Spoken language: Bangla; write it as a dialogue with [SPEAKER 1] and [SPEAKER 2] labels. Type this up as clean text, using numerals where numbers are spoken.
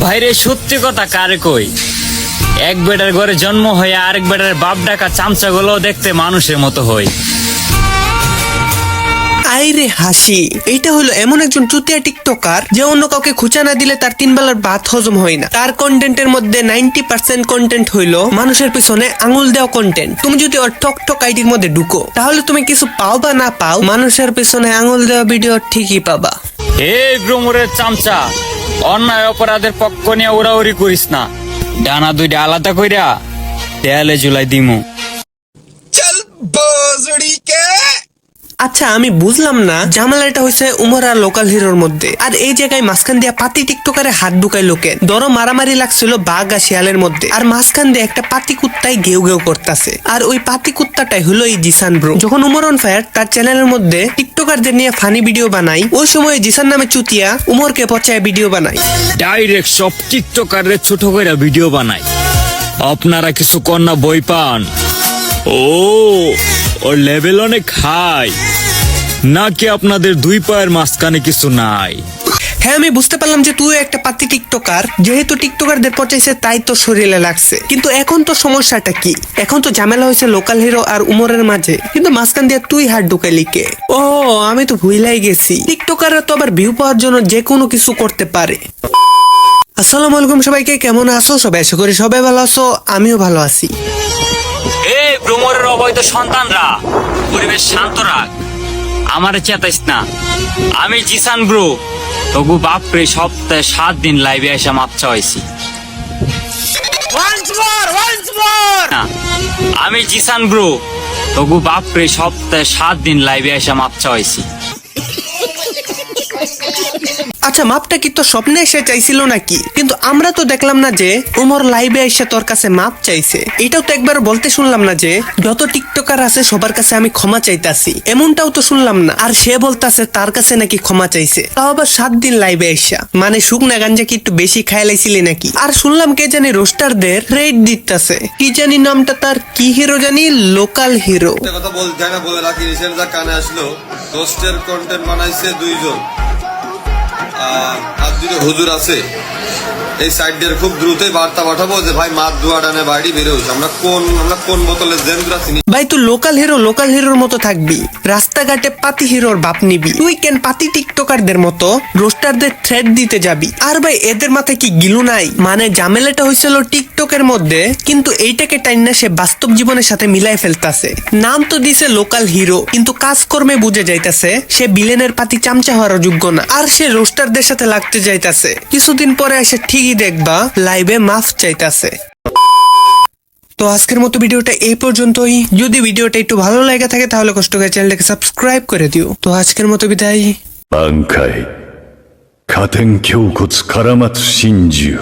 [SPEAKER 1] ভাইরে সত্যি কথা কারে কই, এক বেটার ঘরে জন্ম হয়ে আরেক বেটার বাপ ডাকা চামচা গুলো দেখতে মানুষের মতো হয়।
[SPEAKER 2] আইরে হাসি, এইটা হলো এমন একজন চুতিয়া টিকটকার যে অন্য কাউকে খুঁচা না দিলে তার 3 বেলার ভাত হজম হয় না। তার কন্টেন্টের মধ্যে 90% কন্টেন্ট হইলো মানুষের পিছনে আঙুল দেওয়া কন্টেন্ট। তুমি যদি ওর টক আইডির মধ্যে ঢুকো তাহলে তুমি কিছু পাও বা না পাও, মানুষের পিছনে আঙুল দেওয়া ভিডিও ঠিকই পাবা।
[SPEAKER 1] এই গ্রোমরের চামচা, অন্যায় অপরাধের পক্ষ নিয়ে উড়াউড়ি করিস না, ডানা দুইটা আলাদা কইরা দেয়ালে ঝুলাই দিমু।
[SPEAKER 2] আচ্ছা আমি বুঝলাম না ঝামেলাটা হয়েছে উমর আর লোকাল হিরোর মধ্যে, আর এই জায়গায় মাঝখান দিয়ে পাতি টিকটকারে হাত ঢুকাই লোকে। ধরো মারামারি লাগছিল বাঘ আর শিয়ালের মধ্যে, আর মাঝখান দিয়ে একটা পাতি কুত্তাই ঘেউ ঘেউ করতেছে, আর ওই পাতি কুত্তাটাই হলো এই জিসান ব্রো। যখন উমর অন ফায়ার তার চ্যানেলের মধ্যে টিকটকারদের নিয়ে ফানি ভিডিও বানাই, ওই সময় জিসান নামে চুতিয়া উমরকে পচায় ভিডিও বানাই,
[SPEAKER 1] ডাইরেক্ট সব টিকটকারদের ছোট কইরা ভিডিও বানাই। আপনারা কিছু কন্যা বই পান, ওর লেভেল অনেক হাই নাকি আপনাদের দুই পায়ের মাঝখানে কিছু নাই?
[SPEAKER 2] হ্যাঁ আমি বুঝতে পারলাম যে তুই একটা পাতি টিকটকার, যেহেতু টিকটকারদের পচাইছে তাই তো শরীরে লাগছে। কিন্তু এখন তো সমস্যাটা কি? এখন তো ঝামেলা হয়েছে লোকাল হিরো আর উমরের মাঝে, কিন্তু মাঝখান দিয়ে তুই হাত ঢুকাইলি কে? ও আমি তো ভুলাই গেছি, টিকটকাররা তো আবার ভিউ পাওয়ার জন্য যে কোনো কিছু করতে পারে। আসসালামু আলাইকুম সবাইকে, কেমন আছো সবাই? আশা করি সবাই ভালো আছো, আমিও ভালো আছি।
[SPEAKER 1] এই গ্রোমরের অবৈধ সন্তানরা, পরিবেশ শান্ত রাখ, আমারে চেতাইস না। আমি জিসান ব্রো, তবু বাপরে সপ্তাহে 7 দিন লাইভে এসে মাপ চাইছি। আমি জিসান ব্রো, তবু বাপরে সপ্তাহে 7 দিন লাইভে এসে মাপ চাইছি।
[SPEAKER 2] আচ্ছা মাপটা কি তোর স্বপ্নে এসে চাইছিল নাকি? কিন্তু আমরা তো দেখলাম না যে উমর লাইভে এসে তোর কাছে মাপ চাইছে। এটাও তো একবার বলতে শুনলাম না যে যত টিকটকার আছে সবার কাছে আমি ক্ষমা চাইতাছি, এমনটাও তো শুনলাম না। আর সে বলতাছে তার কাছে নাকি ক্ষমা চাইছে, তাও আবার 7 দিন লাইভে এসা। মানে শুকনা গাঞ্জা কি একটু বেশি খাইলাইছিলি নাকি? আর শুনলাম কে জানি রোস্টারদের রেড দিতেছে, কি জানি নামটা তার, কি হিরো জানি, লোকাল হিরো।
[SPEAKER 3] কথা বলতে হয় না, বলে রাখি। রিসেন্ট যা কানে আসলো, রোস্টের কন্টেন্ট বানাইছে 2 জন, আর 2 হুজুর আছে। এই সাইডের খুব দ্রুতই বার্তা পাঠাবো যে ভাই মাত দুয়া ডানে বাড়ি বেরোস। আমরা কোন বোতলে জেন্দ্রা চিনি
[SPEAKER 2] ভাই তুই লোকাল হিরোর মতো থাকবি, রাস্তাঘাটে পাতি হিরোর বাপ নিবি। তুই কেন পাতি টিকটকারদের মতো রোস্টারদের থ্রেড দিতে যাবি? আর ভাই এদের মাথায় কি গিলু নাই? মানে ঝামেলাটা হয়েছিল টিকটকের মধ্যে, কিন্তু এইটাকে টাইনা সে বাস্তব জীবনের সাথে মিলাই ফেলতাছে। নাম তো দিছে লোকাল হিরো, কিন্তু কাজকর্মে বুঝে যাইতাছে সে বিলেনের পাতি চামচা হওয়ার যোগ্য না, আর সে রোস্টারদের সাথে লাগতে যাইতাছে। কিছুদিন পরে এসে ঠিকই দেখবা লাইভে মাফ চাইতাছে। তো আজকের মতো ভিডিওটা এই পর্যন্তই। যদি ভিডিওটা একটু ভালো লাগে থাকে তাহলে কষ্ট করে চ্যানেলটাকে সাবস্ক্রাইব করে দিও। তো আজকের মতো বিদায়।
[SPEAKER 4] 挽回加点胸骨から松真珠